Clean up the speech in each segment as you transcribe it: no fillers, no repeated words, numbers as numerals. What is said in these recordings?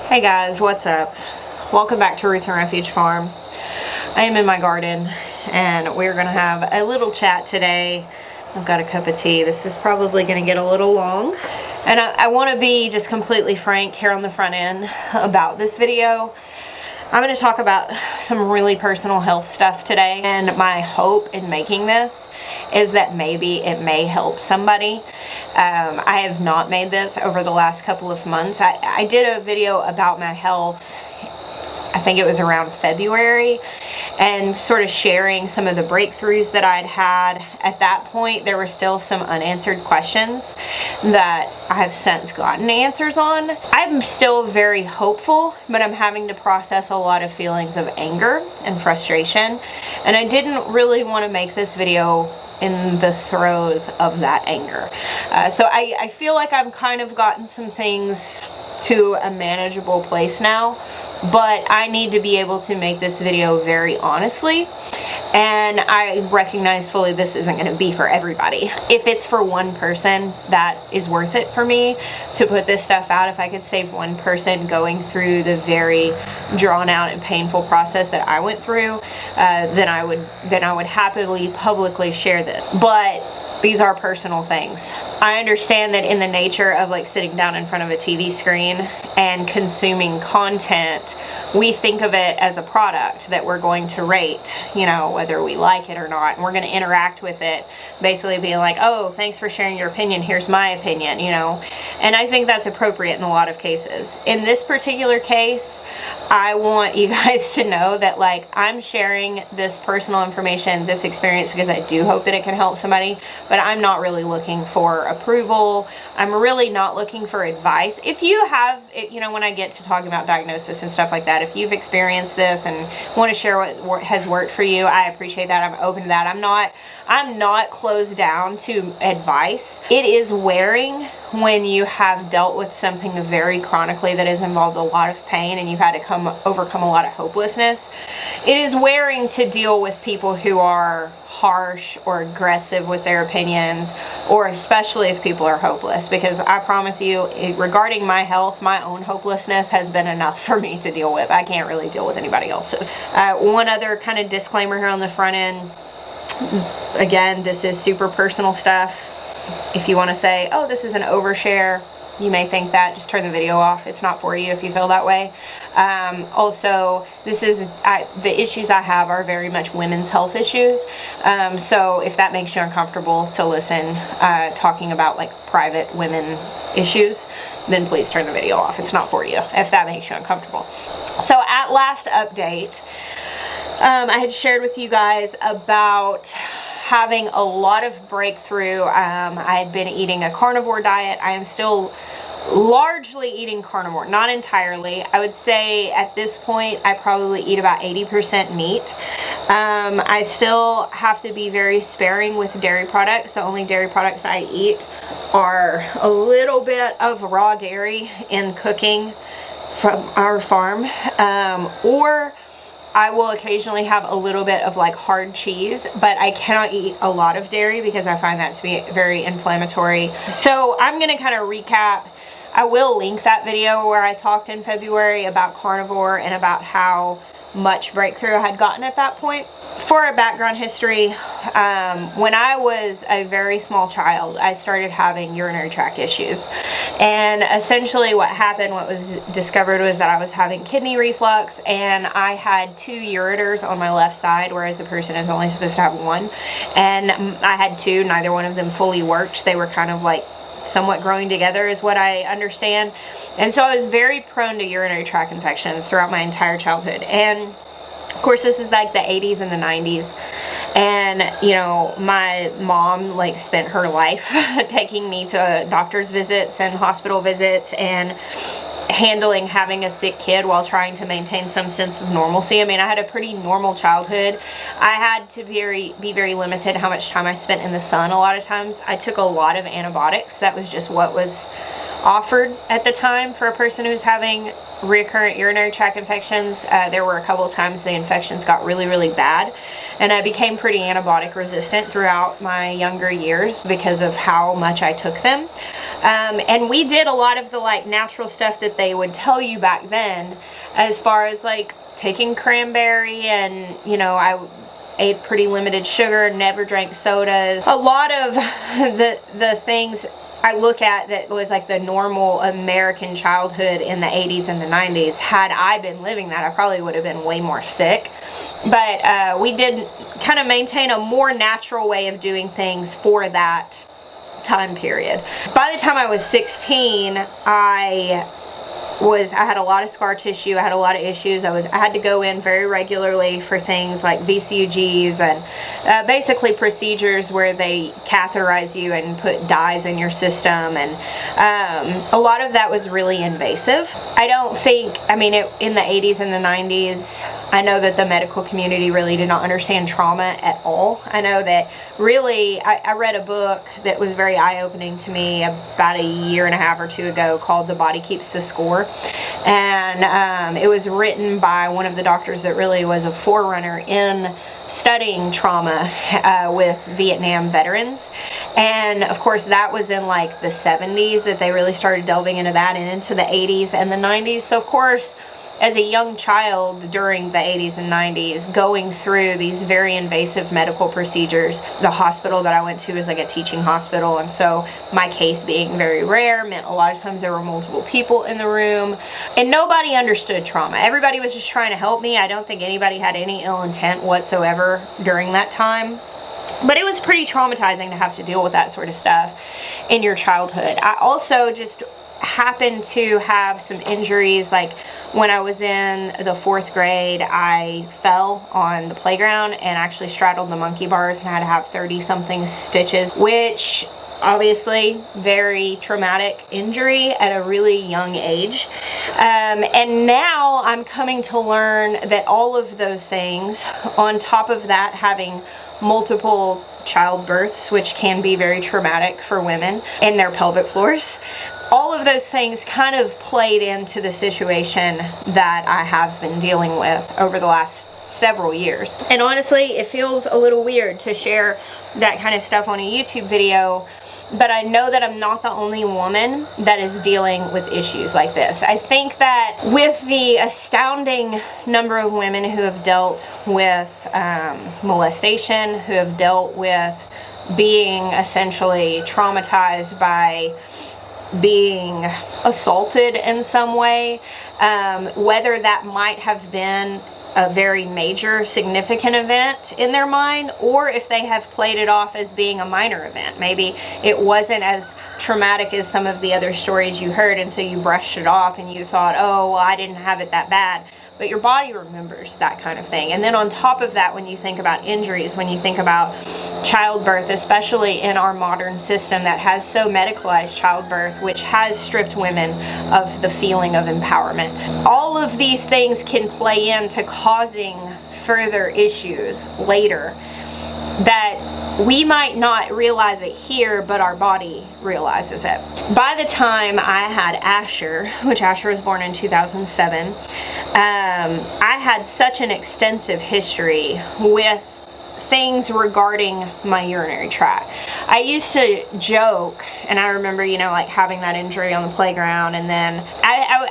Hey guys, what's up? Welcome back to Roots Refuge Farm. I am in my garden and we're going to have a little chat today. I've got a cup of tea. This is probably going to get a little long. And I want to be just completely frank here on the front end about this video. I'm going to talk about some really personal health stuff today, and my hope in making this is that maybe it may help somebody. I have not made this over the last couple of months. I did a video about my health, I think it was around February, and sort of sharing some of the breakthroughs that I'd had. At that point, there were still some unanswered questions that I have since gotten answers on. I'm still very hopeful, but I'm having to process a lot of feelings of anger and frustration, and I didn't really want to make this video in the throes of that anger. So I feel like I've kind of gotten some things to a manageable place now, but I need to be able to make this video very honestly, and I recognize fully this isn't going to be for everybody. If it's for one person, that is worth it for me to put this stuff out. If I could save one person going through the very drawn out and painful process that I went through, then I would happily publicly share this. But these are personal things. I understand that in the nature of like sitting down in front of a TV screen and consuming content, we think of it as a product that we're going to rate, you know, whether we like it or not, and we're going to interact with it, basically being like, oh, thanks for sharing your opinion, here's my opinion, you know. And I think that's appropriate in a lot of cases. In this particular case, I want you guys to know that like I'm sharing this personal information, this experience, because I do hope that it can help somebody, but I'm not really looking for approval. I'm really not looking for advice. If you have, you know, when I get to talking about diagnosis and stuff like that, if you've experienced this and want to share what has worked for you, I appreciate that. I'm open to that. I'm not closed down to advice. It is wearing when you have dealt with something very chronically that has involved a lot of pain and you've had to overcome a lot of hopelessness. It is wearing to deal with people who are harsh or aggressive with their opinions, or especially if people are hopeless, because I promise you, regarding my health, my own hopelessness has been enough for me to deal with. I can't really deal with anybody else's. One other kind of disclaimer here on the front end, again, this is super personal stuff. If you want to say, oh, this is an overshare, you may think that, just turn the video off. It's not for you if you feel that way. Also, the issues I have are very much women's health issues. So if that makes you uncomfortable to listen, talking about like private women issues, then please turn the video off. It's not for you if that makes you uncomfortable. So at last update, I had shared with you guys about having a lot of breakthrough. I had been eating a carnivore diet. I am still largely eating carnivore, not entirely. I would say at this point I probably eat about 80% meat. I still have to be very sparing with dairy products. The only dairy products I eat are a little bit of raw dairy in cooking from our farm, or I will occasionally have a little bit of like hard cheese, but I cannot eat a lot of dairy because I find that to be very inflammatory. So I'm going to kind of recap. I will link that video where I talked in February about carnivore and about how much breakthrough I had gotten at that point. For a background history, when I was a very small child, I started having urinary tract issues. And essentially what happened, what was discovered, was that I was having kidney reflux, and I had 2 ureters on my left side, whereas a person is only supposed to have 1. And I had 2, neither one of them fully worked. They were kind of like somewhat growing together is what I understand. And so I was very prone to urinary tract infections throughout my entire childhood. And of course, this is like the 80s and the 90s. And, you know, my mom like spent her life taking me to doctor's visits and hospital visits and handling having a sick kid while trying to maintain some sense of normalcy. I mean, I had a pretty normal childhood. I had to be very limited how much time I spent in the sun a lot of times. I took a lot of antibiotics. That was just what was offered at the time for a person who's having recurrent urinary tract infections. There were a couple of times the infections got really, really bad, and I became pretty antibiotic resistant throughout my younger years because of how much I took them. And we did a lot of the like natural stuff that they would tell you back then, as far as like taking cranberry, and you know, I ate pretty limited sugar, never drank sodas. A lot of the things I look at that was like the normal American childhood in the 80s and the 90s. Had I been living that, I probably would have been way more sick. But we did kind of maintain a more natural way of doing things for that time period. By the time I was 16, I had a lot of scar tissue. I had a lot of issues. I had to go in very regularly for things like VCUGs and basically procedures where they catheterize you and put dyes in your system, and a lot of that was really invasive. I don't think, I mean, in the 80s and the 90s, I know that the medical community really did not understand trauma at all. I know that really, I read a book that was very eye-opening to me about a year and a half or two ago called The Body Keeps the Score. And it was written by one of the doctors that really was a forerunner in studying trauma with Vietnam veterans. And of course that was in like the 70s that they really started delving into that, and into the 80s and the 90s. So of course, as a young child during the 80s and 90s, going through these very invasive medical procedures, the hospital that I went to was like a teaching hospital, and so my case being very rare meant a lot of times there were multiple people in the room, and nobody understood trauma. Everybody was just trying to help me. I don't think anybody had any ill intent whatsoever during that time. But it was pretty traumatizing to have to deal with that sort of stuff in your childhood. I also just happened to have some injuries. Like when I was in the 4th grade, I fell on the playground and actually straddled the monkey bars and had to have 30-something stitches, which obviously very traumatic injury at a really young age. And now I'm coming to learn that all of those things, on top of that, having multiple childbirths, which can be very traumatic for women, and their pelvic floors, all of those things kind of played into the situation that I have been dealing with over the last several years. And honestly, it feels a little weird to share that kind of stuff on a YouTube video, but I know that I'm not the only woman that is dealing with issues like this. I think that with the astounding number of women who have dealt with molestation, who have dealt with being essentially traumatized by being assaulted in some way, whether that might have been a very major significant event in their mind, or if they have played it off as being a minor event. Maybe it wasn't as traumatic as some of the other stories you heard, and so you brushed it off and you thought, oh, well, I didn't have it that bad. But your body remembers that kind of thing. And then on top of that, when you think about injuries, when you think about childbirth, especially in our modern system that has so medicalized childbirth, which has stripped women of the feeling of empowerment, all of these things can play into causing further issues later that we might not realize it here, but our body realizes it. By the time I had Asher, which Asher was born in 2007, I had such an extensive history with things regarding my urinary tract. I used to joke, and I remember, you know, like having that injury on the playground, and then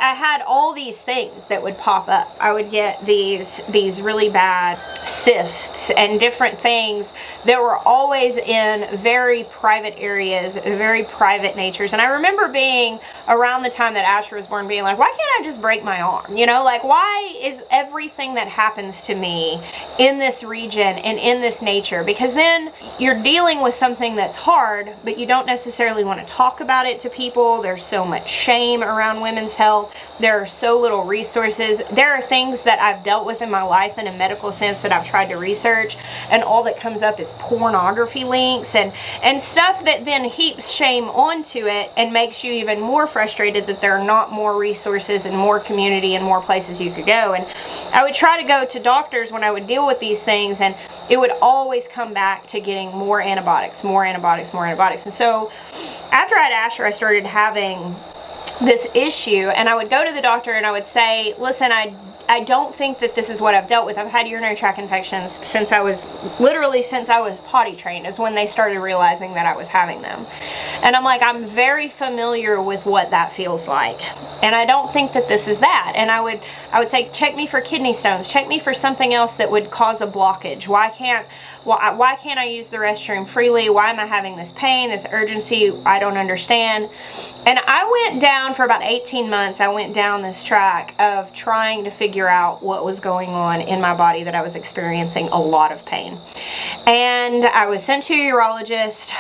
I had all these things that would pop up. I would get these really bad cysts and different things that were always in very private areas, very private natures. And I remember being around the time that Asher was born, being like, why can't I just break my arm? You know, like, why is everything that happens to me in this region and in this nature? Because then you're dealing with something that's hard, but you don't necessarily want to talk about it to people. There's so much shame around women's health. There are so little resources. There are things that I've dealt with in my life in a medical sense that I've tried to research, and all that comes up is pornography links and stuff that then heaps shame onto it and makes you even more frustrated that there are not more resources and more community and more places you could go. And I would try to go to doctors when I would deal with these things, and it would always come back to getting more antibiotics, more antibiotics, more antibiotics. And so after I had Asher, I started having this issue, and I would go to the doctor and I would say, listen, I don't think that this is what I've dealt with. I've had urinary tract infections since I was potty trained is when they started realizing that I was having them. And I'm like, I'm very familiar with what that feels like. And I don't think that this is that. And I would say, check me for kidney stones, check me for something else that would cause a blockage. Why can't I use the restroom freely? Why am I having this pain, this urgency? I don't understand. And I went down for about 18 months. I went down this track of trying to figure out what was going on in my body, that I was experiencing a lot of pain. And I was sent to a urologist,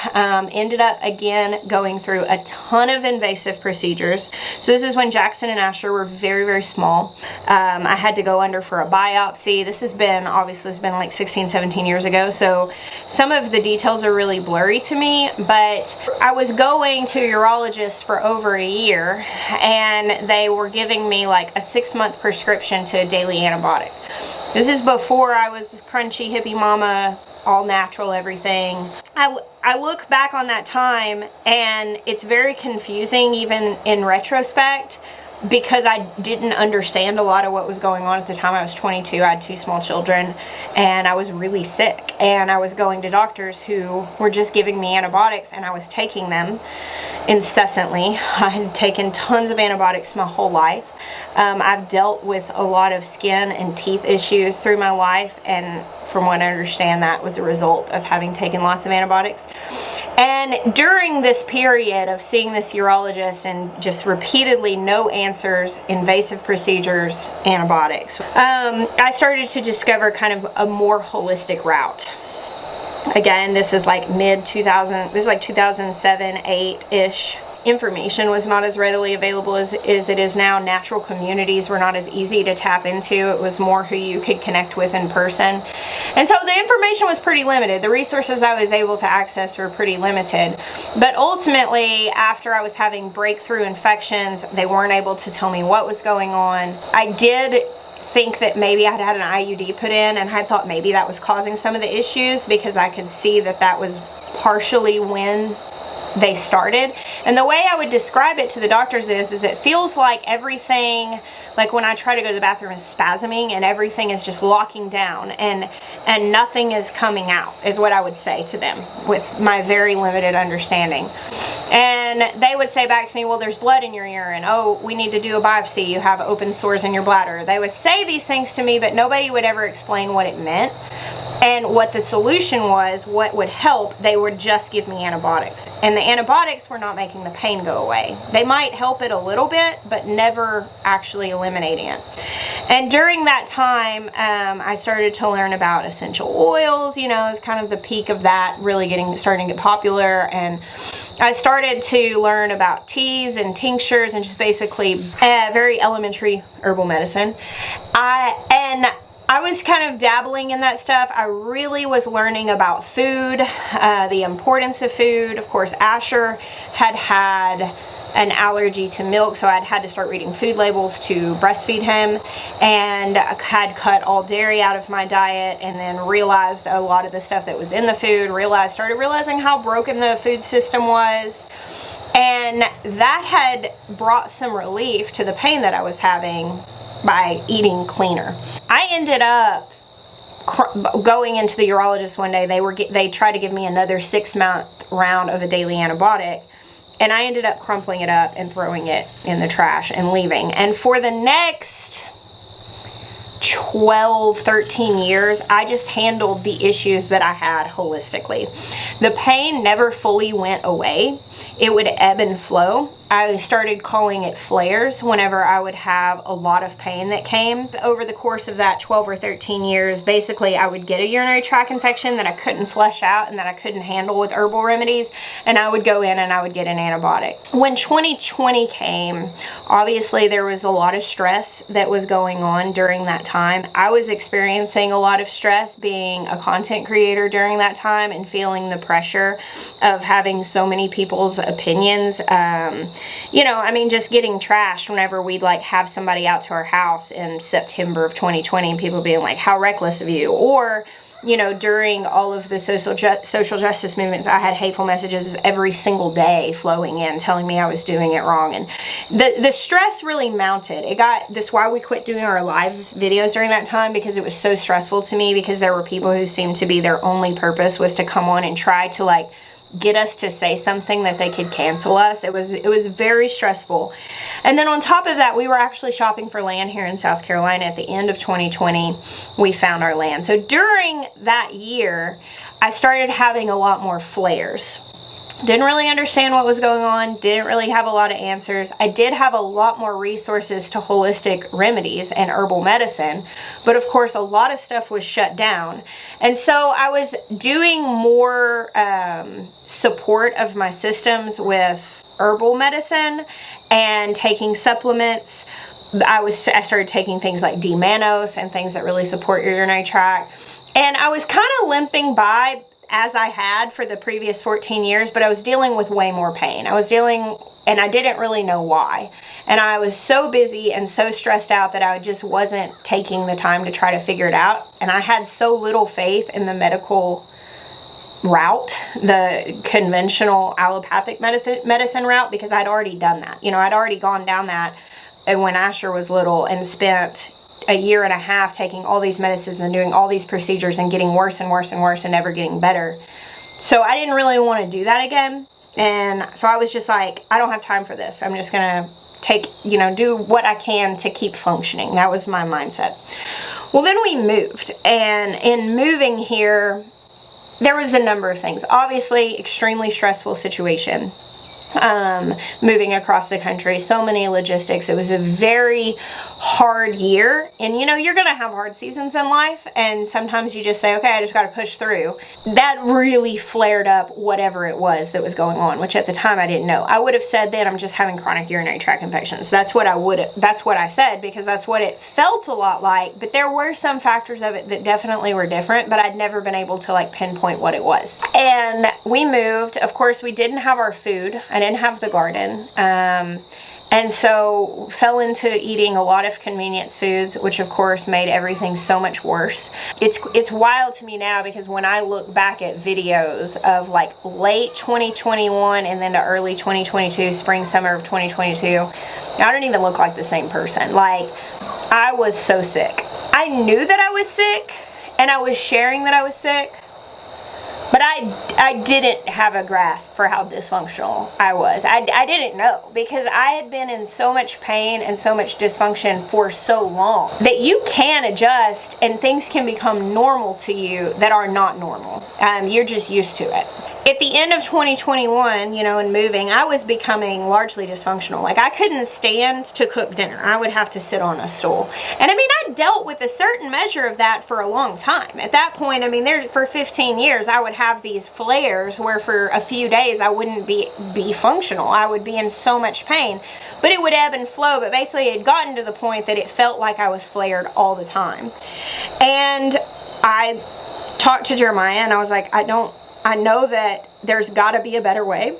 ended up again going through a ton of invasive procedures. So this is when Jackson and Asher were very, very small. I had to go under for a biopsy. This has been, obviously it's been like 16, 17 years ago. So some of the details are really blurry to me, but I was going to a urologist for over a year, and they were giving me like a 6-month prescription to a daily antibiotic. This is before I was this crunchy hippie mama, all natural everything. I look back on that time and it's very confusing even in retrospect, because I didn't understand a lot of what was going on at the time. I was 22, I had 2 small children, and I was really sick. And I was going to doctors who were just giving me antibiotics, and I was taking them incessantly. I had taken tons of antibiotics my whole life. I've dealt with a lot of skin and teeth issues through my life, and from what I understand, that was a result of having taken lots of antibiotics. And during this period of seeing this urologist and just repeatedly no answers, invasive procedures, antibiotics, I started to discover kind of a more holistic route. Again, this is like mid-2000, this is like 2007, 8-ish. Information was not as readily available as it is now. Natural communities were not as easy to tap into. It was more who you could connect with in person. And so the information was pretty limited. The resources I was able to access were pretty limited. But ultimately, after I was having breakthrough infections, they weren't able to tell me what was going on. I did think that maybe I'd had an IUD put in, and I thought maybe that was causing some of the issues, because I could see that that was partially when they started. And the way I would describe it to the doctors is it feels like everything, like when I try to go to the bathroom, is spasming and everything is just locking down and nothing is coming out, is what I would say to them with my very limited understanding. And they would say back to me, well, there's blood in your urine. Oh, we need to do a biopsy. You have open sores in your bladder. They would say these things to me, but nobody would ever explain what it meant. And what the solution was, what would help, they would just give me antibiotics. And the antibiotics were not making the pain go away. They might help it a little bit, but never actually eliminating it. And during that time, I started to learn about essential oils. You know, it's kind of the peak of that really starting to get popular. And I started to learn about teas and tinctures and just basically very elementary herbal medicine. I was kind of dabbling in that stuff. I really was learning about food, the importance of food. Of course, Asher had an allergy to milk, so I'd had to start reading food labels to breastfeed him, and I had cut all dairy out of my diet, and then realized a lot of the stuff that was in the food, started realizing how broken the food system was. And that had brought some relief to the pain that I was having by eating cleaner. I ended up going into the urologist one day. They tried to give me another 6-month round of a daily antibiotic, and I ended up crumpling it up and throwing it in the trash and leaving. And for the next 12, 13 years, I just handled the issues that I had holistically. The pain never fully went away. It would ebb and flow. I started calling it flares whenever I would have a lot of pain that came. Over the course of that 12 or 13 years, basically I would get a urinary tract infection that I couldn't flush out and that I couldn't handle with herbal remedies, and I would go in and I would get an antibiotic. When 2020 came, obviously there was a lot of stress that was going on during that time. I was experiencing a lot of stress being a content creator during that time and feeling the pressure of having so many people's opinions. you know, I mean, just getting trashed whenever we'd like have somebody out to our house in September of 2020 and people being like, how reckless of you. Or, you know, during all of the social justice movements, I had hateful messages every single day flowing in telling me I was doing it wrong. And the stress really mounted. That's why we quit doing our live videos during that time, because it was so stressful to me, because there were people who seemed to be their only purpose was to come on and try to like get us to say something that they could cancel us. It was very stressful. And then on top of that, we were actually shopping for land here in South Carolina at the end of 2020. We found our land. So during that year, I started having a lot more flares. Didn't really understand what was going on, didn't really have a lot of answers. I did have a lot more resources to holistic remedies and herbal medicine, but of course a lot of stuff was shut down. And so I was doing more support of my systems with herbal medicine and taking supplements. I started taking things like D-mannose and things that really support your urinary tract. And I was kind of limping by as I had for the previous 14 years, but I was dealing with way more pain. And I didn't really know why. And I was so busy and so stressed out that I just wasn't taking the time to try to figure it out. And I had so little faith in the medical route, the conventional allopathic medicine route, because I'd already done that. You know, I'd already gone down that when Asher was little and spent a year and a half taking all these medicines and doing all these procedures and getting worse and worse and worse and never getting better. So I didn't really want to do that again. And so I was just like, I don't have time for this. I'm just going to do what I can to keep functioning. That was my mindset. Well, then we moved. And in moving here, there was a number of things. Obviously, extremely stressful situation. Moving across the country, so many logistics. It was a very hard year, and you know, you're gonna have hard seasons in life, and sometimes you just say, okay, I just gotta push through. That really flared up whatever it was that was going on, which at the time I didn't know. I would have said that I'm just having chronic urinary tract infections. That's what I said, because that's what it felt a lot like, but there were some factors of it that definitely were different, but I'd never been able to like pinpoint what it was. And we moved. Of course, we didn't have our food. I didn't have the garden, and so fell into eating a lot of convenience foods, which of course made everything so much worse. It's wild to me now, because when I look back at videos of like late 2021 and then to early 2022, spring, summer of 2022, I don't even look like the same person. Like, I was so sick. I knew that I was sick, and I was sharing that I was sick, but I didn't have a grasp for how dysfunctional I was. I didn't know, because I had been in so much pain and so much dysfunction for so long that you can adjust and things can become normal to you that are not normal. You're just used to it. At the end of 2021, you know, and moving, I was becoming largely dysfunctional. Like, I couldn't stand to cook dinner. I would have to sit on a stool. And I mean, I dealt with a certain measure of that for a long time. At that point, I mean, for 15 years, I would have these flares where for a few days I wouldn't be functional. I would be in so much pain, but it would ebb and flow. But basically, it had gotten to the point that it felt like I was flared all the time. And I talked to Jeremiah, and I was like, I know that there's got to be a better way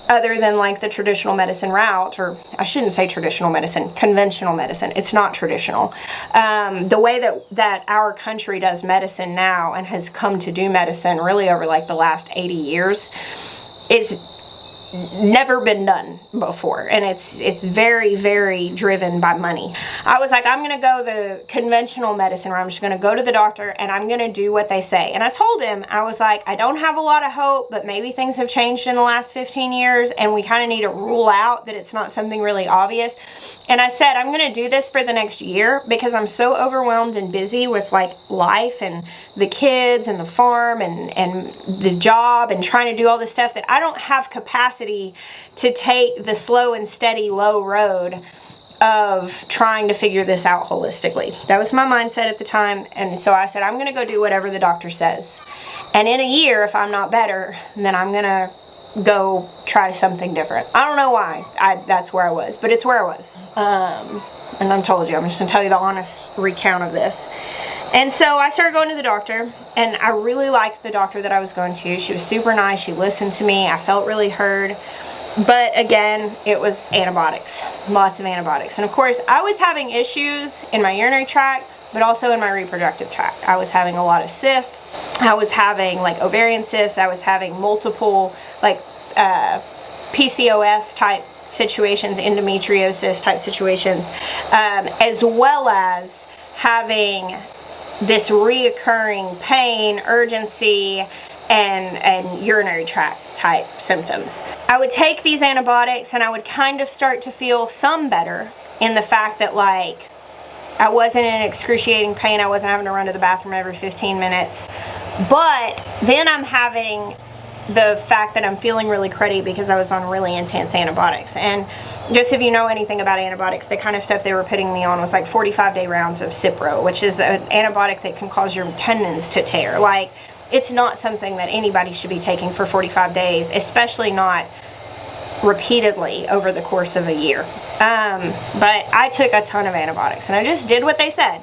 other than like the traditional medicine route, or I shouldn't say traditional medicine, conventional medicine. It's not traditional. The way that our country does medicine now and has come to do medicine really over like the last 80 years is never been done before, and it's very, very driven by money. I was like, I'm gonna go the conventional medicine where I'm just gonna go to the doctor and I'm gonna do what they say. And I told him, I was like, I don't have a lot of hope, but maybe things have changed in the last 15 years and we kind of need to rule out that it's not something really obvious. And I said, I'm gonna do this for the next year because I'm so overwhelmed and busy with like life and the kids and the farm and the job and trying to do all this stuff that I don't have capacity to take the slow and steady low road of trying to figure this out holistically. That was my mindset at the time. And so I said, I'm going to go do whatever the doctor says. And in a year, if I'm not better, then I'm going to go try something different. I don't know why that's where I was, but it's where I was. And I told you, I'm just going to tell you the honest recount of this. And so I started going to the doctor, and I really liked the doctor that I was going to. She was super nice. She listened to me. I felt really heard. But again, it was antibiotics, lots of antibiotics. And of course, I was having issues in my urinary tract, but also in my reproductive tract. I was having a lot of cysts. I was having like ovarian cysts. I was having multiple like PCOS type situations, endometriosis type situations, as well as having this reoccurring pain, urgency, and urinary tract type symptoms. I would take these antibiotics and I would kind of start to feel some better in the fact that like I wasn't in excruciating pain. I wasn't having to run to the bathroom every 15 minutes. But then I'm having the fact that I'm feeling really cruddy because I was on really intense antibiotics. And just if you know anything about antibiotics, the kind of stuff they were putting me on was like 45-day rounds of Cipro, which is an antibiotic that can cause your tendons to tear. Like, it's not something that anybody should be taking for 45 days, especially not repeatedly over the course of a year. But I took a ton of antibiotics and I just did what they said.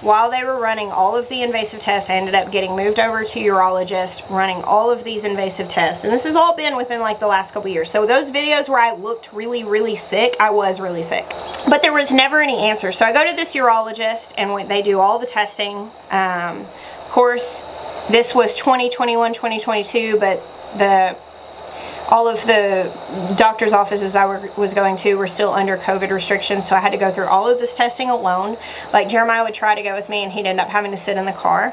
While they were running all of the invasive tests, I ended up getting moved over to urologist, running all of these invasive tests. And this has all been within like the last couple years. So those videos where I looked really, really sick, I was really sick. But there was never any answer. So I go to this urologist and they do all the testing. Of course, this was 2021, 2022, but all of the doctor's offices I was going to were still under COVID restrictions, so I had to go through all of this testing alone. Like, Jeremiah would try to go with me, and he'd end up having to sit in the car,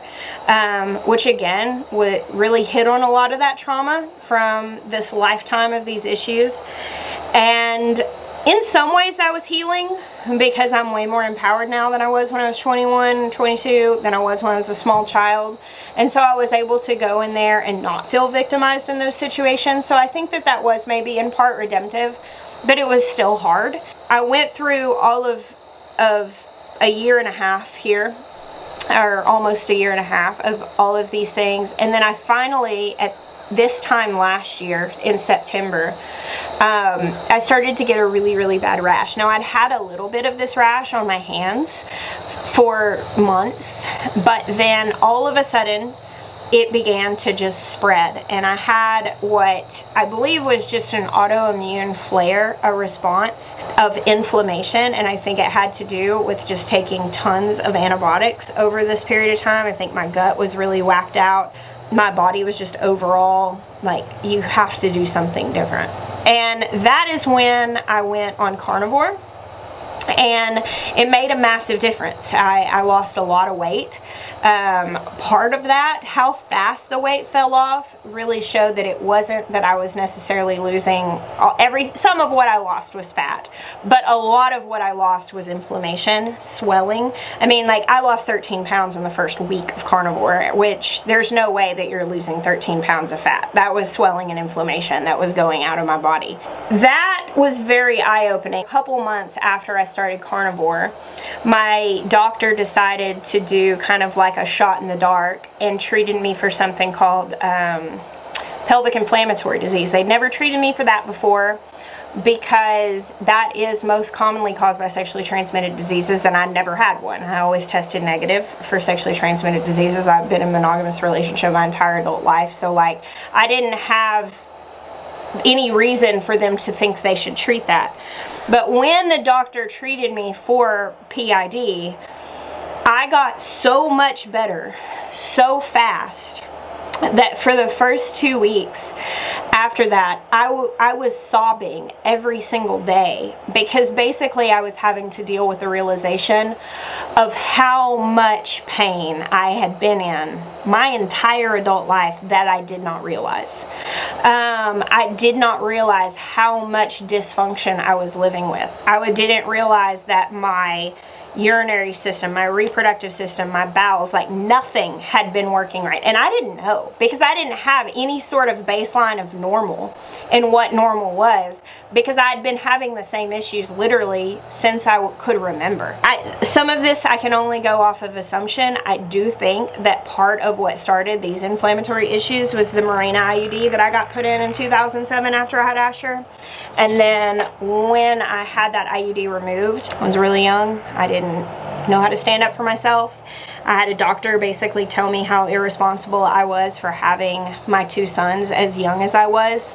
which again would really hit on a lot of that trauma from this lifetime of these issues. And in some ways that was healing because I'm way more empowered now than I was when I was 21, 22, than I was when I was a small child. And so I was able to go in there and not feel victimized in those situations. So I think that that was maybe in part redemptive, but it was still hard. I went through all of a year and a half here, or almost a year and a half of all of these things. And then I finally, at this time last year in September, I started to get a really, really bad rash. Now, I'd had a little bit of this rash on my hands for months, but then all of a sudden it began to just spread, and I had what I believe was just an autoimmune flare, a response of inflammation, and I think it had to do with just taking tons of antibiotics over this period of time. I think my gut was really whacked out. My body was just overall like, you have to do something different. And that is when I went on carnivore, and it made a massive difference. I lost a lot of weight. Part of that, how fast the weight fell off, really showed that it wasn't that I was necessarily losing some of what I lost was fat, but a lot of what I lost was inflammation, swelling. I mean, like, I lost 13 pounds in the first week of carnivore, which there's no way that you're losing 13 pounds of fat. That was swelling and inflammation that was going out of my body. That was very eye-opening. A couple months after I started carnivore, my doctor decided to do kind of like a shot in the dark and treated me for something called pelvic inflammatory disease. They'd never treated me for that before because that is most commonly caused by sexually transmitted diseases, and I never had one. I always tested negative for sexually transmitted diseases. I've been in a monogamous relationship my entire adult life, so like, I didn't have any reason for them to think they should treat that. But when the doctor treated me for PID, I got so much better so fast that for the first 2 weeks after that, I was sobbing every single day, because basically I was having to deal with the realization of how much pain I had been in my entire adult life that I did not realize. I did not realize how much dysfunction I was living with. I didn't realize that my urinary system, my reproductive system, my bowels, like nothing had been working right. And I didn't know, because I didn't have any sort of baseline of normal and what normal was, because I'd been having the same issues literally since I could remember. Some of this I can only go off of assumption. I do think that part of what started these inflammatory issues was the Mirena IUD that I got put in 2007 after I had Asher. And then when I had that IUD removed, I was really young. I didn't know how to stand up for myself. I had a doctor basically tell me how irresponsible I was for having my 2 sons as young as I was,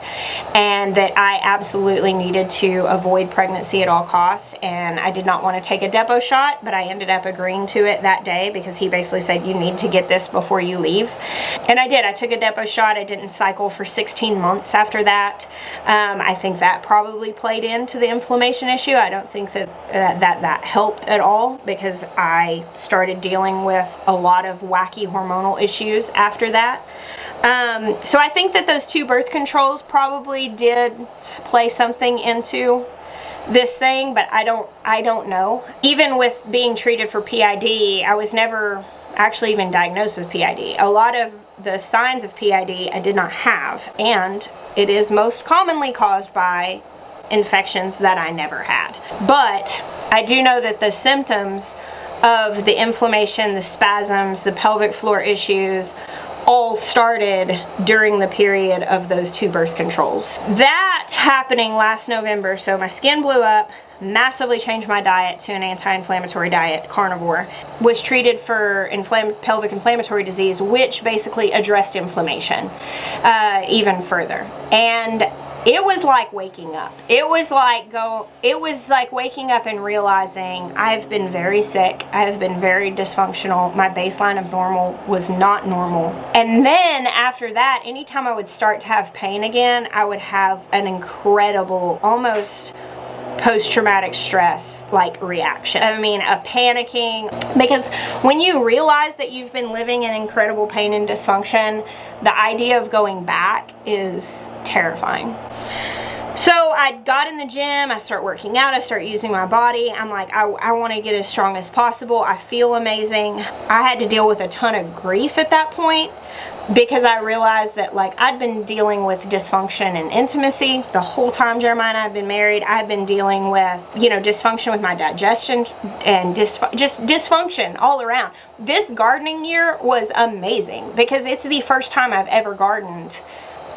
and that I absolutely needed to avoid pregnancy at all costs. And I did not want to take a depot shot, but I ended up agreeing to it that day because he basically said, you need to get this before you leave. And I did. I took a depot shot. I didn't cycle for 16 months after that. I think that probably played into the inflammation issue. I don't think that helped at all, because I started dealing with a lot of wacky hormonal issues after that. So I think that those 2 birth controls probably did play something into this thing, but I don't know. Even with being treated for PID, I was never actually even diagnosed with PID. A lot of the signs of PID I did not have, and it is most commonly caused by infections that I never had. But I do know that the symptoms of the inflammation, the spasms, the pelvic floor issues all started during the period of those 2 birth controls. That happening last November, so my skin blew up, massively changed my diet to an anti-inflammatory diet, carnivore, was treated for pelvic inflammatory disease, which basically addressed inflammation even further. And it was like waking up. It was like waking up and realizing I've been very sick. I've been very dysfunctional. My baseline of normal was not normal. And then after that, anytime I would start to have pain again, I would have an incredible, almost post-traumatic stress like reaction. I mean, a panicking, because when you realize that you've been living in incredible pain and dysfunction, the idea of going back is terrifying. So I got in the gym, I start working out, I start using my body. I'm like, I want to get as strong as possible. I feel amazing. I had to deal with a ton of grief at that point, because I realized that, like, I'd been dealing with dysfunction and intimacy the whole time Jeremiah and I have been married. I've been dealing with, you know, dysfunction with my digestion and just dysfunction all around. This gardening year was amazing because it's the first time I've ever gardened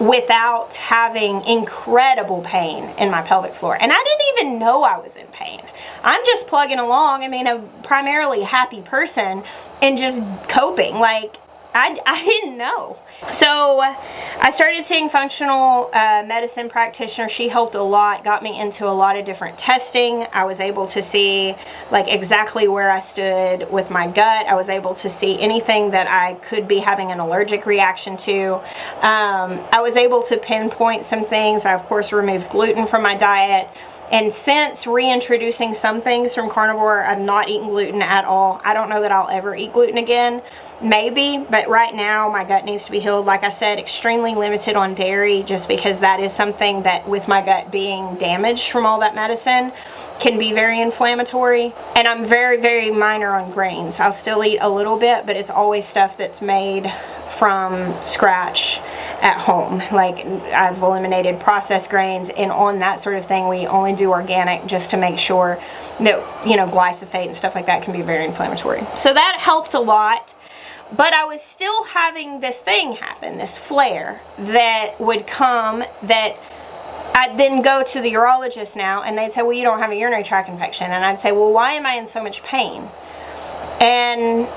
without having incredible pain in my pelvic floor. And I didn't even know I was in pain. I'm just plugging along. I mean, a primarily happy person and just coping. Like, I didn't know. So I started seeing functional medicine practitioner. She helped a lot, got me into a lot of different testing. I was able to see like exactly where I stood with my gut. I was able to see anything that I could be having an allergic reaction to. I was able to pinpoint some things. I of course removed gluten from my diet. And since reintroducing some things from carnivore, I've not eaten gluten at all. I don't know that I'll ever eat gluten again. Maybe, but right now my gut needs to be healed. Like I said, extremely limited on dairy, just because that is something that, with my gut being damaged from all that medicine, can be very inflammatory. And I'm very, very minor on grains. I'll still eat a little bit, but it's always stuff that's made from scratch at home. Like, I've eliminated processed grains, and on that sort of thing we only do organic, just to make sure that, you know, glyphosate and stuff like that can be very inflammatory. So that helped a lot. But I was still having this thing happen, this flare that would come, that I'd then go to the urologist now, and they'd say, well, you don't have a urinary tract infection. And I'd say, well, why am I in so much pain? And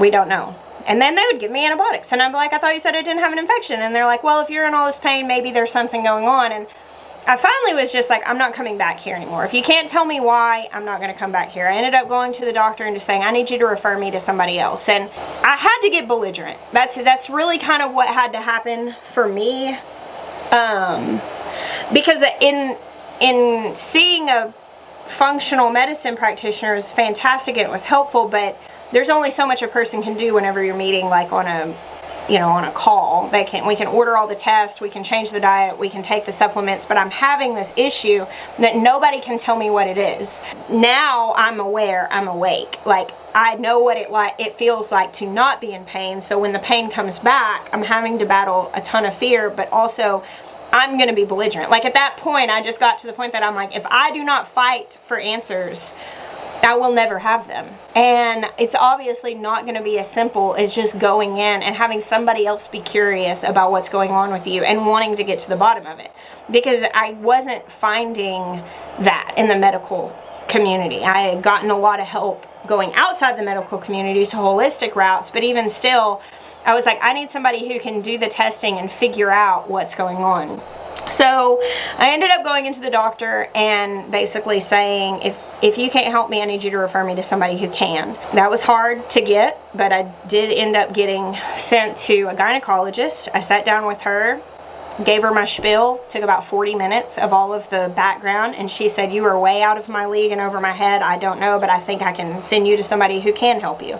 we don't know. And then they would give me antibiotics. And I'm like, I thought you said I didn't have an infection. And they're like, well, if you're in all this pain, maybe there's something going on. And I finally was just like, I'm not coming back here anymore. If you can't tell me why, I'm not going to come back here. I ended up going to the doctor and just saying, I need you to refer me to somebody else. And I had to get belligerent. That's really kind of what had to happen for me. Because in seeing a functional medicine practitioner is fantastic and it was helpful, but there's only so much a person can do whenever you're meeting, like on a call. We can order all the tests, we can change the diet, we can take the supplements, but I'm having this issue that nobody can tell me what it is. Now I'm aware, I'm awake. Like, I know what it feels like to not be in pain. So when the pain comes back, I'm having to battle a ton of fear, but also I'm going to be belligerent. Like, at that point, I just got to the point that I'm like, if I do not fight for answers, I will never have them. And it's obviously not going to be as simple as just going in and having somebody else be curious about what's going on with you and wanting to get to the bottom of it. Because I wasn't finding that in the medical community. I had gotten a lot of help going outside the medical community to holistic routes, but even still, I was like, I need somebody who can do the testing and figure out what's going on. So I ended up going into the doctor and basically saying, if you can't help me, I need you to refer me to somebody who can. That was hard to get, but I did end up getting sent to a gynecologist. I sat down with her, gave her my spiel, took about 40 minutes of all of the background, and she said, you are way out of my league and over my head. I don't know, but I think I can send you to somebody who can help you.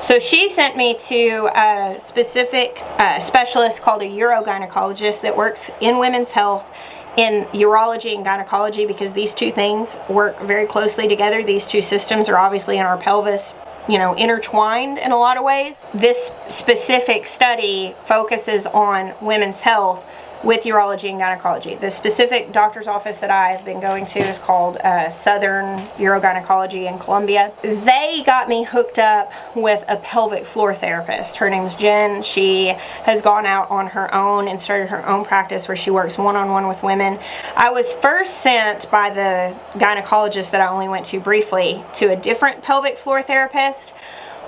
So she sent me to a specific specialist called a urogynecologist that works in women's health in urology and gynecology, because these two things work very closely together. These two systems are obviously in our pelvis, you know, intertwined in a lot of ways. This specific study focuses on women's health with urology and gynecology. The specific doctor's office that I've been going to is called Southern Urogynecology in Columbia. They got me hooked up with a pelvic floor therapist. Her name's Jen. She has gone out on her own and started her own practice where she works one-on-one with women. I was first sent by the gynecologist that I only went to briefly to a different pelvic floor therapist,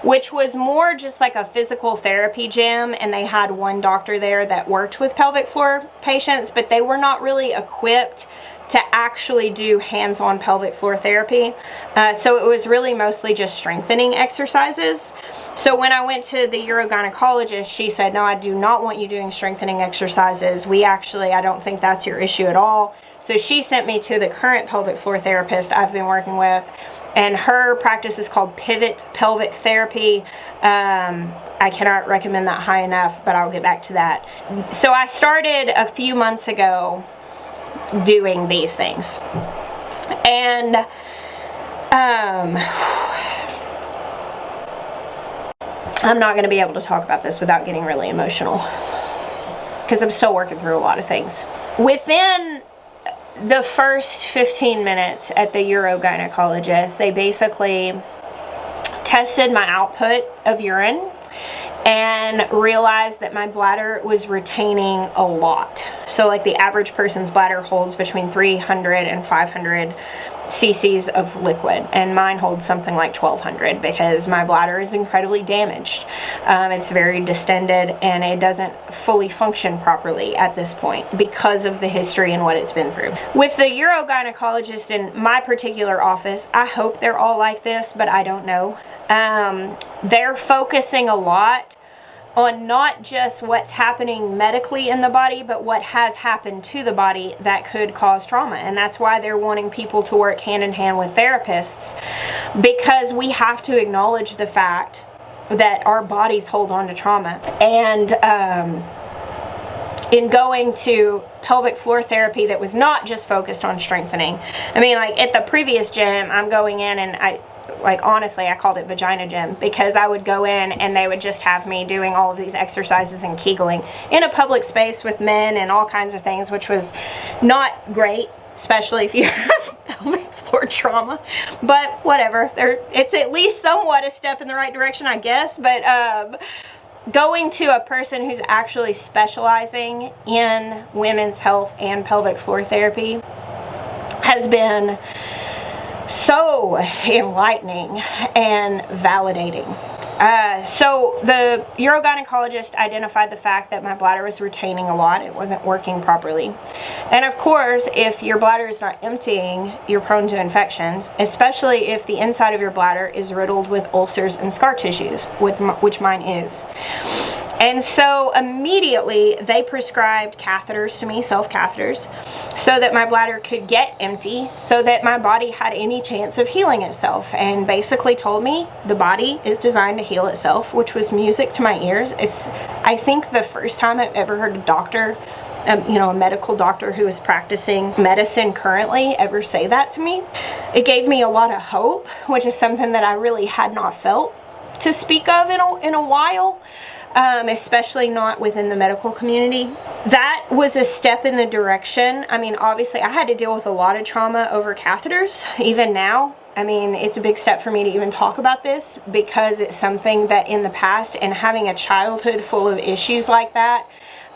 which was more just like a physical therapy gym, and they had one doctor there that worked with pelvic floor patients, but they were not really equipped to actually do hands-on pelvic floor therapy. So it was really mostly just strengthening exercises. So when I went to the urogynecologist, she said, no, I do not want you doing strengthening exercises. I don't think that's your issue at all. So she sent me to the current pelvic floor therapist I've been working with, and her practice is called Pivot Pelvic Therapy. I cannot recommend that high enough, but I'll get back to that. So I started a few months ago doing these things. And I'm not going to be able to talk about this without getting really emotional, because I'm still working through a lot of things. Within the first 15 minutes at the urogynecologist, they basically tested my output of urine and realized that my bladder was retaining a lot. So like the average person's bladder holds between 300 and 500 cc's of liquid, and mine holds something like 1200 because my bladder is incredibly damaged. It's very distended and it doesn't fully function properly at this point because of the history and what it's been through. With the urogynecologist in my particular office, I hope they're all like this, but I don't know. They're focusing a lot on not just what's happening medically in the body, but what has happened to the body that could cause trauma. And that's why they're wanting people to work hand in hand with therapists, because we have to acknowledge the fact that our bodies hold on to trauma. And in going to pelvic floor therapy that was not just focused on strengthening. I mean, like at the previous gym, I'm going in and honestly, I called it vagina gym, because I would go in and they would just have me doing all of these exercises and Kegling in a public space with men and all kinds of things, which was not great, especially if you have pelvic floor trauma. But whatever, it's at least somewhat a step in the right direction, I guess. But going to a person who's actually specializing in women's health and pelvic floor therapy has been so enlightening and validating. So the urogynecologist identified the fact that my bladder was retaining a lot. It wasn't working properly. And of course, if your bladder is not emptying, you're prone to infections, especially if the inside of your bladder is riddled with ulcers and scar tissues, which mine is. And so immediately they prescribed catheters to me, self-catheters, so that my bladder could get empty, so that my body had any chance of healing itself, and basically told me the body is designed to heal itself, which was music to my ears. It's, I think, the first time I've ever heard a doctor, a medical doctor who is practicing medicine currently, ever say that to me. It gave me a lot of hope, which is something that I really had not felt to speak of in a while. Especially not within the medical community. That was a step in the direction. I mean, obviously I had to deal with a lot of trauma over catheters, even now. I mean, it's a big step for me to even talk about this, because it's something that in the past, and having a childhood full of issues like that,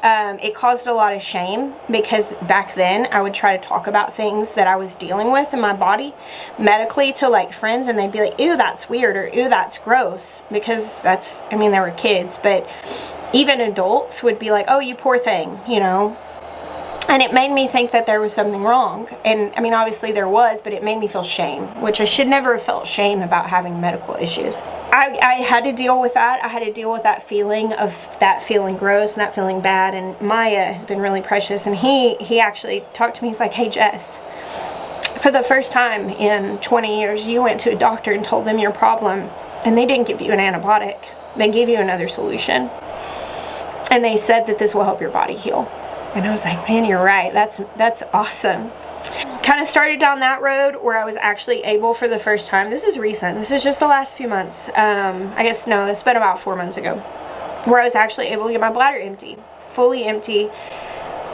It caused a lot of shame, because back then I would try to talk about things that I was dealing with in my body medically to like friends, and they'd be like, ew, that's weird, or ew, that's gross, because that's, I mean, they were kids, but even adults would be like, oh, you poor thing, you know. And it made me think that there was something wrong. And I mean, obviously there was, but it made me feel shame, which I should never have felt shame about having medical issues. I had to deal with that. I had to deal with that feeling of that feeling gross and that feeling bad. And Maya has been really precious. And he actually talked to me. He's like, hey, Jess, for the first time in 20 years, you went to a doctor and told them your problem, and they didn't give you an antibiotic. They gave you another solution. And they said that this will help your body heal. And I was like, man, you're right. That's awesome. Kind of started down that road where I was actually able for the first time. This is recent. This is just the last few months. I guess, no, it's been about 4 months ago, where I was actually able to get my bladder empty, fully empty,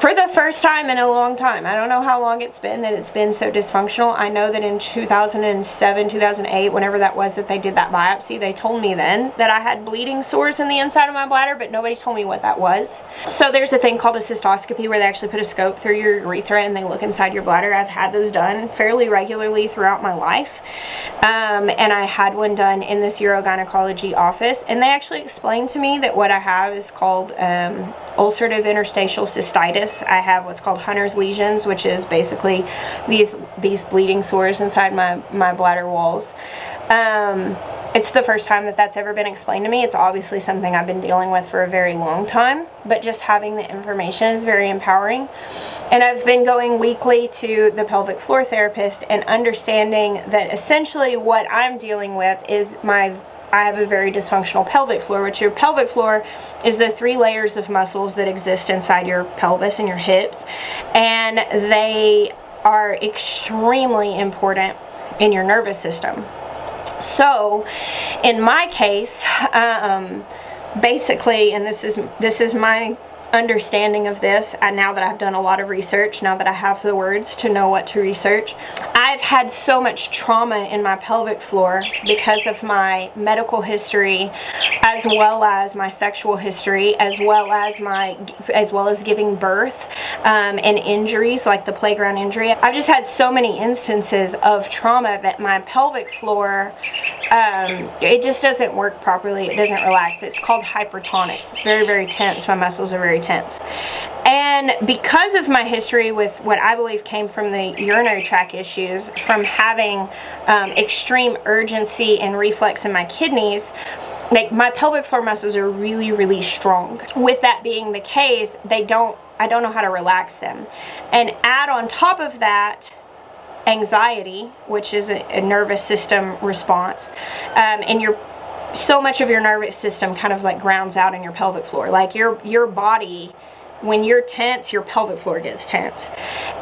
for the first time in a long time. I don't know how long it's been that it's been so dysfunctional. I know that in 2007, 2008, whenever that was that they did that biopsy, they told me then that I had bleeding sores in the inside of my bladder, but nobody told me what that was. So there's a thing called a cystoscopy where they actually put a scope through your urethra and they look inside your bladder. I've had those done fairly regularly throughout my life. And I had one done in this urogynecology office, and they actually explained to me that what I have is called ulcerative interstitial cystitis. I have what's called Hunter's lesions, which is basically these bleeding sores inside my bladder walls. It's the first time that that's ever been explained to me. It's obviously something I've been dealing with for a very long time, but just having the information is very empowering. And I've been going weekly to the pelvic floor therapist and understanding that essentially what I'm dealing with is I have a very dysfunctional pelvic floor, which your pelvic floor is the 3 layers of muscles that exist inside your pelvis and your hips, and they are extremely important in your nervous system. So in my case, basically, and this is my understanding of this, and now that I've done a lot of research, now that I have the words to know what to research, I've had so much trauma in my pelvic floor because of my medical history, as well as my sexual history, as well as giving birth, and injuries like the playground injury. I've just had so many instances of trauma that my pelvic floor, it just doesn't work properly. It doesn't relax. It's called hypertonic. It's very, very tense. My muscles are very tense. And because of my history with what I believe came from the urinary tract issues, from having extreme urgency and reflex in my kidneys, like my pelvic floor muscles are really, really strong. With that being the case, I don't know how to relax them. And add on top of that anxiety, which is a nervous system response, and so much of your nervous system kind of like grounds out in your pelvic floor. Like your body, when you're tense, your pelvic floor gets tense.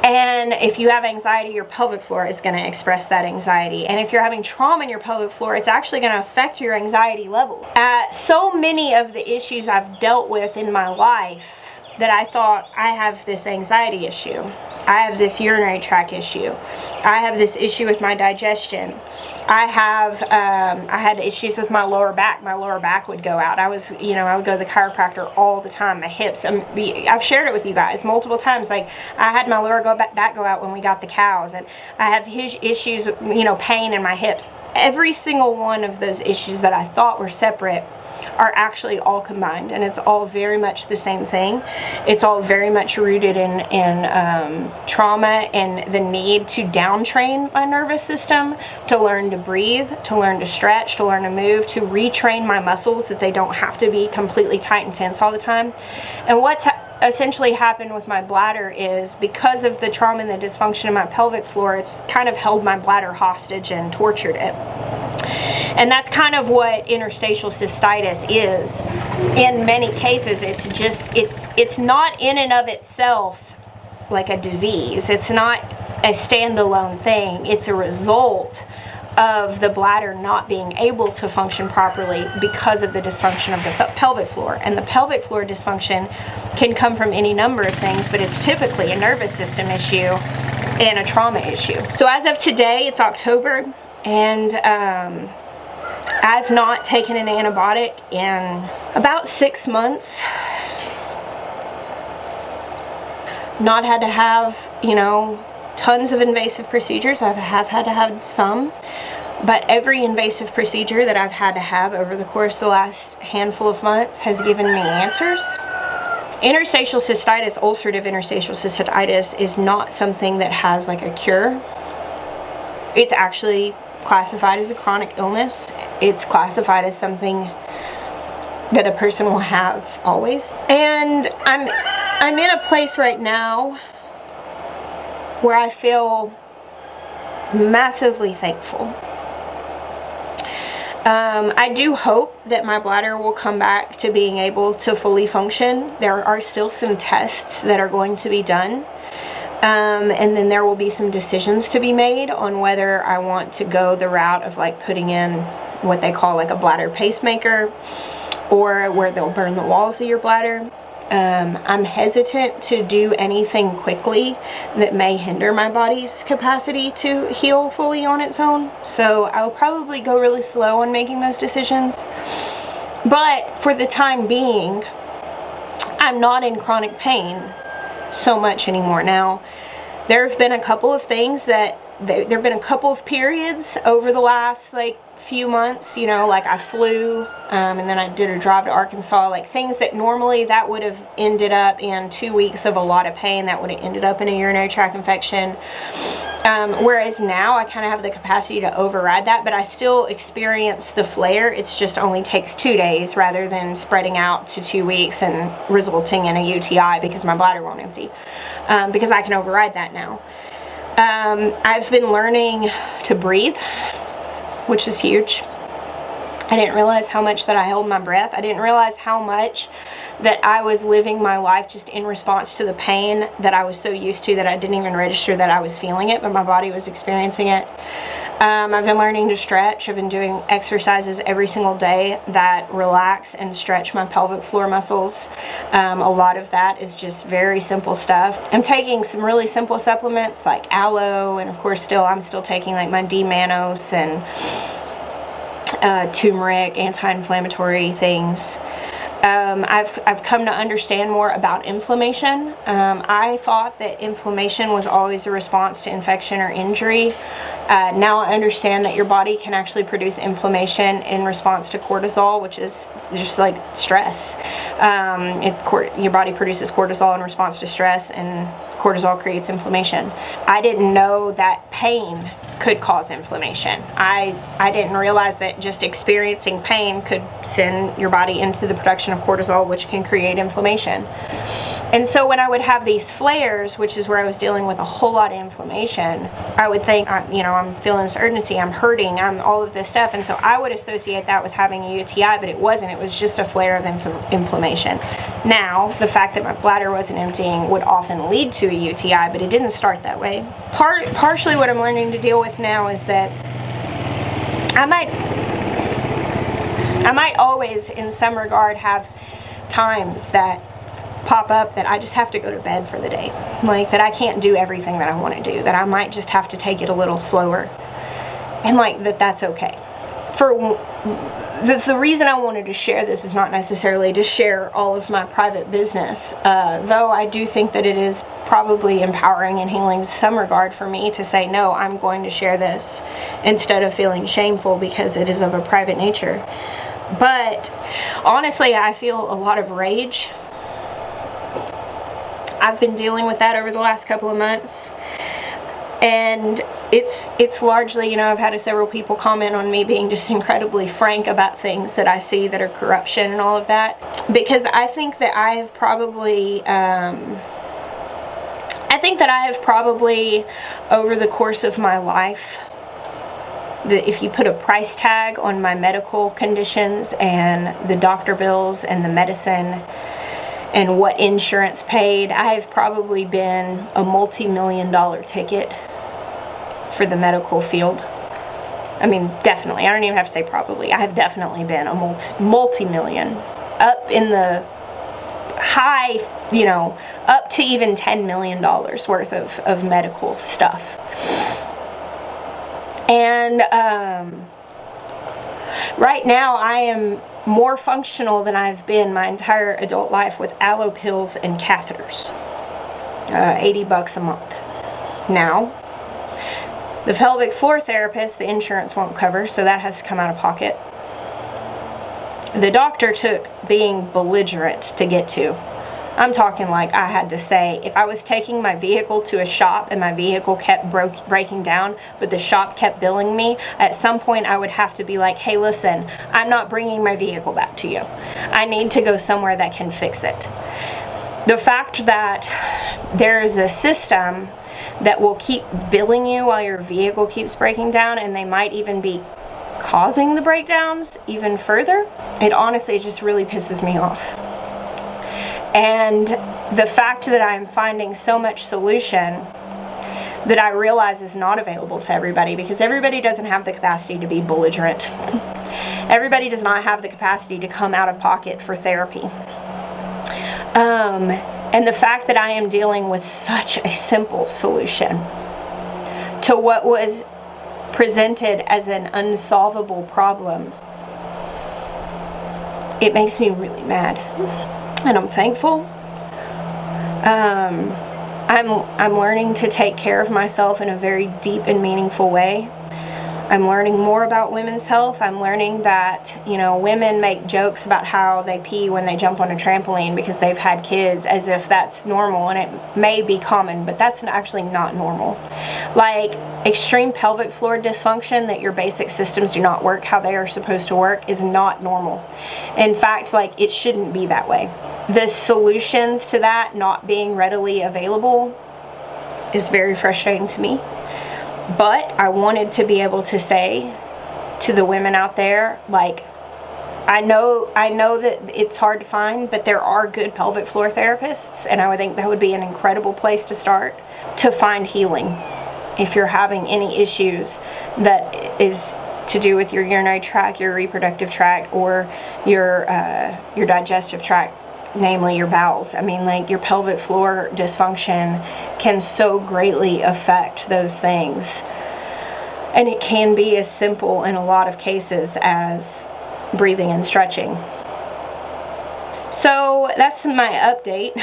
And if you have anxiety, your pelvic floor is going to express that anxiety. And if you're having trauma in your pelvic floor, it's actually going to affect your anxiety level. So many of the issues I've dealt with in my life that I thought, I have this anxiety issue, I have this urinary tract issue, I have this issue with my digestion, I had issues with my lower back. My lower back would go out. I would go to the chiropractor all the time. My hips, I've shared it with you guys multiple times. Like, I had my lower back go out when we got the cows, and I have issues, pain in my hips. Every single one of those issues that I thought were separate are actually all combined, and it's all very much the same thing. It's all very much rooted in trauma and the need to downtrain my nervous system, to learn to breathe, to learn to stretch, to learn to move, to retrain my muscles that they don't have to be completely tight and tense all the time. And what's essentially happened with my bladder is, because of the trauma and the dysfunction in my pelvic floor, it's kind of held my bladder hostage and tortured it. And that's kind of what interstitial cystitis is. In many cases, it's not in and of itself like a disease. It's not a standalone thing. It's a result of the bladder not being able to function properly because of the dysfunction of the pelvic floor. And the pelvic floor dysfunction can come from any number of things, but it's typically a nervous system issue and a trauma issue. So as of today, it's October, and I've not taken an antibiotic in about 6 months. not had to have, you know, tons of invasive procedures. I have had to have some, but every invasive procedure that I've had to have over the course of the last handful of months has given me answers. Interstitial cystitis, ulcerative interstitial cystitis, is not something that has like a cure. It's actually classified as a chronic illness. It's classified as something that a person will have always. And I'm in a place right now where I feel massively thankful. I do hope that my bladder will come back to being able to fully function. There are still some tests that are going to be done. And then there will be some decisions to be made on whether I want to go the route of like putting in what they call like a bladder pacemaker, or where they'll burn the walls of your bladder. I'm hesitant to do anything quickly that may hinder my body's capacity to heal fully on its own. So I'll probably go really slow on making those decisions. But for the time being, I'm not in chronic pain so much anymore. Now, there have been a couple of things that there have been a couple of periods over the last like few months, you know, like I flew and then I did a drive to Arkansas, like things that normally that would have ended up in 2 weeks of a lot of pain, that would have ended up in a urinary tract infection, whereas now I kind of have the capacity to override that, but I still experience the flare. It's just only takes 2 days rather than spreading out to 2 weeks and resulting in a UTI because my bladder won't empty, because I can override that now. I've been learning to breathe, which is huge. I didn't realize how much that I held my breath. I didn't realize how much that I was living my life just in response to the pain that I was so used to that I didn't even register that I was feeling it, but my body was experiencing it. I've been learning to stretch. I've been doing exercises every single day that relax and stretch my pelvic floor muscles. A lot of that is just very simple stuff. I'm taking some really simple supplements like aloe, and of course I'm still taking like my D-mannose and turmeric, anti-inflammatory things. I've come to understand more about inflammation. I thought that inflammation was always a response to infection or injury. Now I understand that your body can actually produce inflammation in response to cortisol, which is just like stress. Your body produces cortisol in response to stress, and cortisol creates inflammation. I didn't know that pain could cause inflammation. I didn't realize that just experiencing pain could send your body into the production of cortisol, which can create inflammation. And so when I would have these flares, which is where I was dealing with a whole lot of inflammation, I would think, I'm feeling this urgency, I'm hurting, I'm all of this stuff. And so I would associate that with having a UTI, but it wasn't. It was just a flare of inflammation. Now, the fact that my bladder wasn't emptying would often lead to a UTI, but it didn't start that way. Partially what I'm learning to deal with now is that I might always, in some regard, have times that pop up that I just have to go to bed for the day. Like that I can't do everything that I want to do, that I might just have to take it a little slower, and like that's okay. For the reason I wanted to share this is not necessarily to share all of my private business, though I do think that it is probably empowering and healing in some regard for me to say, no, I'm going to share this instead of feeling shameful because it is of a private nature. But honestly, I feel a lot of rage. I've been dealing with that over the last couple of months, and it's largely, I've had several people comment on me being just incredibly frank about things that I see that are corruption and all of that, because I think that I have probably over the course of my life, that if you put a price tag on my medical conditions and the doctor bills and the medicine and what insurance paid, I have probably been a multi-million-dollar ticket for the medical field. I mean, definitely. I don't even have to say probably. I have definitely been a multi-million, up in the high, up to even $10 million worth of medical stuff. And right now I am more functional than I've been my entire adult life with aloe pills and catheters. $80 a month. Now, the pelvic floor therapist, the insurance won't cover, so that has to come out of pocket. The doctor took being belligerent to get to. I'm talking like I had to say, if I was taking my vehicle to a shop and my vehicle kept breaking down, but the shop kept billing me, at some point I would have to be like, hey, listen, I'm not bringing my vehicle back to you. I need to go somewhere that can fix it. The fact that there is a system that will keep billing you while your vehicle keeps breaking down, and they might even be causing the breakdowns even further, it honestly just really pisses me off. And the fact that I'm finding so much solution that I realize is not available to everybody, because everybody doesn't have the capacity to be belligerent. Everybody does not have the capacity to come out of pocket for therapy. And the fact that I am dealing with such a simple solution to what was presented as an unsolvable problem, it makes me really mad. And I'm thankful. I'm learning to take care of myself in a very deep and meaningful way. I'm learning more about women's health. I'm learning that, you know, women make jokes about how they pee when they jump on a trampoline because they've had kids, as if that's normal, and it may be common, but that's actually not normal. Like, extreme pelvic floor dysfunction, that your basic systems do not work how they are supposed to work, is not normal. In fact, like, it shouldn't be that way. The solutions to that not being readily available is very frustrating to me. But I wanted to be able to say to the women out there, like, I know that it's hard to find, but there are good pelvic floor therapists, and I would think that would be an incredible place to start to find healing. If you're having any issues that is to do with your urinary tract, your reproductive tract, or your digestive tract, namely your bowels. I mean, like, your pelvic floor dysfunction can so greatly affect those things. And it can be as simple in a lot of cases as breathing and stretching. So that's my update.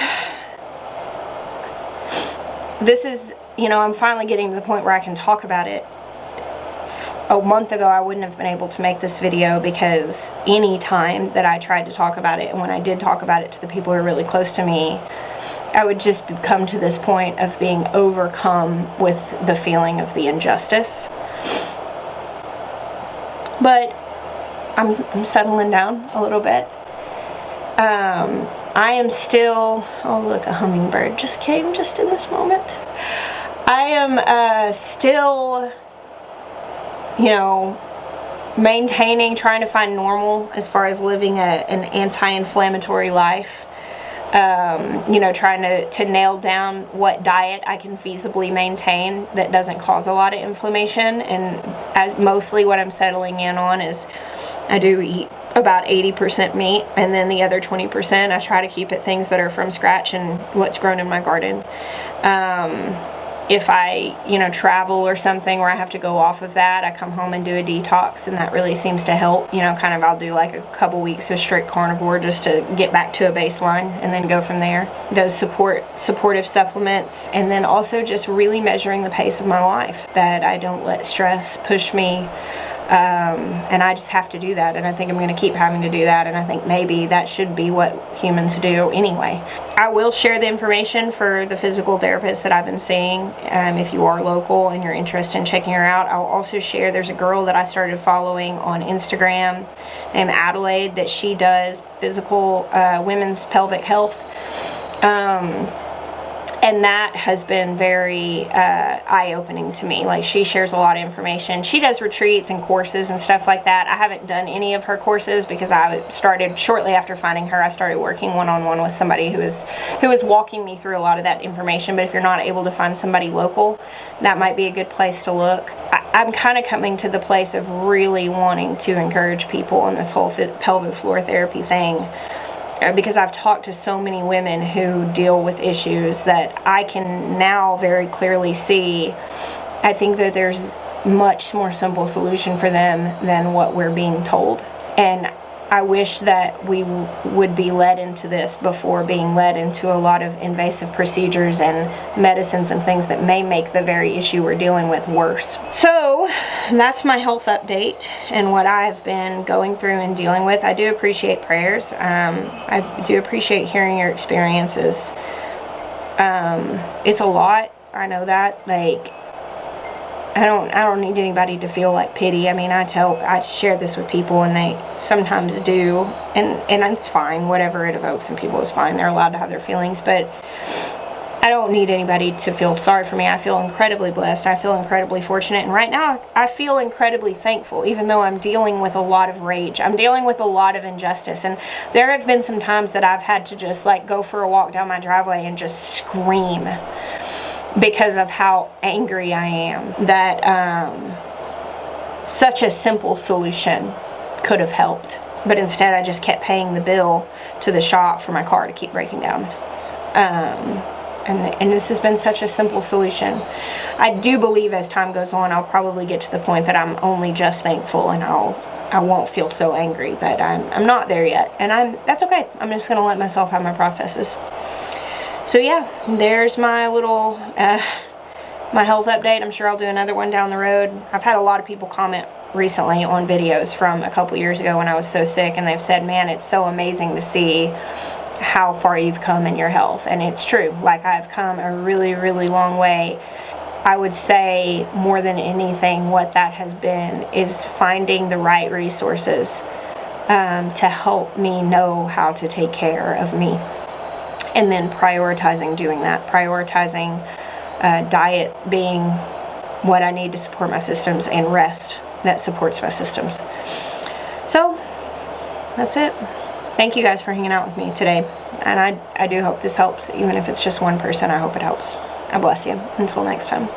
This is, you know, I'm finally getting to the point where I can talk about it. A month ago, I wouldn't have been able to make this video, because any time that I tried to talk about it, and when I did talk about it to the people who are really close to me, I would just come to this point of being overcome with the feeling of the injustice. But I'm settling down a little bit. I am still, oh look, a hummingbird just came just in this moment. I am still, you know, maintaining, trying to find normal as far as living an anti-inflammatory life. You know, trying to nail down what diet I can feasibly maintain that doesn't cause a lot of inflammation. And as mostly what I'm settling in on is I do eat about 80% meat, and then the other 20% I try to keep it things that are from scratch and what's grown in my garden. If I, you know, travel or something where I have to go off of that, I come home and do a detox, and that really seems to help. You know, kind of, I'll do like a couple weeks of strict carnivore just to get back to a baseline and then go from there. Those supportive supplements, and then also just really measuring the pace of my life, that I don't let stress push me. And I just have to do that, and I think I'm going to keep having to do that, and I think maybe that should be what humans do anyway. I will share the information for the physical therapist that I've been seeing. If you are local and you're interested in checking her out, I'll also share, there's a girl that I started following on Instagram named Adelaide, that she does physical women's pelvic health. And that has been very eye-opening to me. Like, she shares a lot of information. She does retreats and courses and stuff like that. I haven't done any of her courses because I started, shortly after finding her, I started working one-on-one with somebody who was walking me through a lot of that information. But if you're not able to find somebody local, that might be a good place to look. I'm kind of coming to the place of really wanting to encourage people in this whole pelvic floor therapy thing, because I've talked to so many women who deal with issues that I can now very clearly see. I think that there's much more simple solution for them than what we're being told. And I wish that we would be led into this before being led into a lot of invasive procedures and medicines and things that may make the very issue we're dealing with worse. So that's my health update and what I've been going through and dealing with. I do appreciate prayers. I do appreciate hearing your experiences. It's a lot. I know that. Like, I don't need anybody to feel like pity. I mean, I share this with people, and they sometimes do, and it's fine. Whatever it evokes in people is fine. They're allowed to have their feelings, but I don't need anybody to feel sorry for me. I feel incredibly blessed. I feel incredibly fortunate, and right now I feel incredibly thankful, even though I'm dealing with a lot of rage. I'm dealing with a lot of injustice, and there have been some times that I've had to just like go for a walk down my driveway and just scream because of how angry I am that such a simple solution could have helped. But instead I just kept paying the bill to the shop for my car to keep breaking down. And this has been such a simple solution. I do believe as time goes on, I'll probably get to the point that I'm only just thankful, and I won't feel so angry, but I'm not there yet. And that's okay. I'm just gonna let myself have my processes. So yeah, there's my little, my health update. I'm sure I'll do another one down the road. I've had a lot of people comment recently on videos from a couple years ago when I was so sick, and they've said, man, it's so amazing to see how far you've come in your health. And it's true. Like, I've come a really, really long way. I would say more than anything, what that has been is finding the right resources to help me know how to take care of me. And then prioritizing doing that. Prioritizing diet being what I need to support my systems, and rest that supports my systems. So, that's it. Thank you guys for hanging out with me today. And I do hope this helps. Even if it's just one person, I hope it helps. I bless you. Until next time.